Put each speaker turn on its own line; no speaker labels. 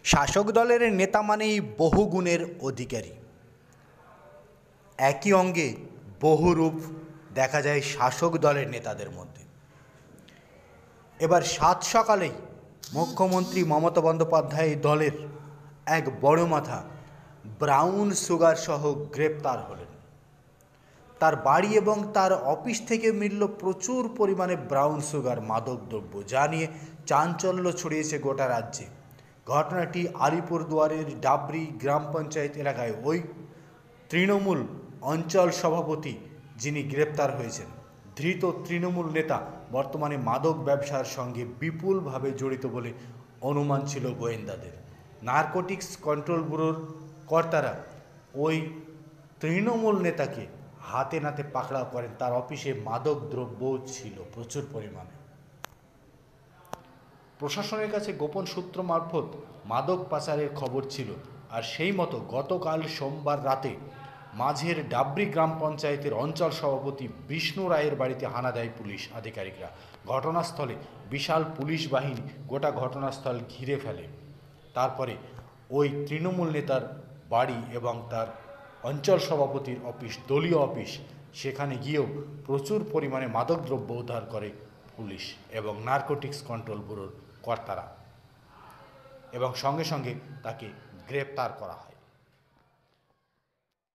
শাসক দলের নেতা মানেই বহু গুণের অধিকারী। একই অঙ্গে বহু রূপ দেখা যায় শাসক দলের নেতাদের মধ্যে। এবার সাত সকালেই মুখ্যমন্ত্রী মমতা বন্দ্যোপাধ্যায় দলের এক বড় মাথা ব্রাউন সুগার সহ গ্রেপ্তার হলেন। তার বাড়ি এবং তার অফিস থেকে মিলল প্রচুর পরিমাণে ব্রাউন সুগার মাদক দ্রব্য, যা নিয়ে চাঞ্চল্য ছড়িয়েছে গোটা রাজ্যে। ঘটনাটি আলিপুরদুয়ারের ডাবরি গ্রাম পঞ্চায়েত এলাকায় ওই তৃণমূল অঞ্চল সভাপতি যিনি গ্রেপ্তার হয়েছেন। ধৃত তৃণমূল নেতা বর্তমানে মাদক ব্যবসার সঙ্গে বিপুলভাবে জড়িত বলে অনুমান ছিল গোয়েন্দাদের। নারকোটিক্স কন্ট্রোল ব্যুরোর কর্তারা ওই তৃণমূল নেতাকে হাতে নাতে পাকড়াও করেন। তার অফিসে মাদক দ্রব্য ছিল প্রচুর পরিমাণে। প্রশাসনের কাছে গোপন সূত্র মারফত মাদক পাচারের খবর ছিল, আর সেই মতো গতকাল সোমবার রাতে মাঝের ডাবরি গ্রাম পঞ্চায়েতের অঞ্চল সভাপতি বিষ্ণু রায়ের বাড়িতে হানা দেয় পুলিশ আধিকারিকরা। ঘটনাস্থলে বিশাল পুলিশ বাহিনী গোটা ঘটনাস্থল ঘিরে ফেলে। তারপরে ওই তৃণমূল নেতার বাড়ি এবং তার অঞ্চল সভাপতির অফিস, দলীয় অফিস, সেখানে গিয়েও প্রচুর পরিমাণে মাদকদ্রব্য উদ্ধার করে পুলিশ এবং নারকোটিক্স কন্ট্রোল ব্যুরোর কর্তারা, এবং সঙ্গে সঙ্গে তাকে গ্রেপ্তার করা হয়।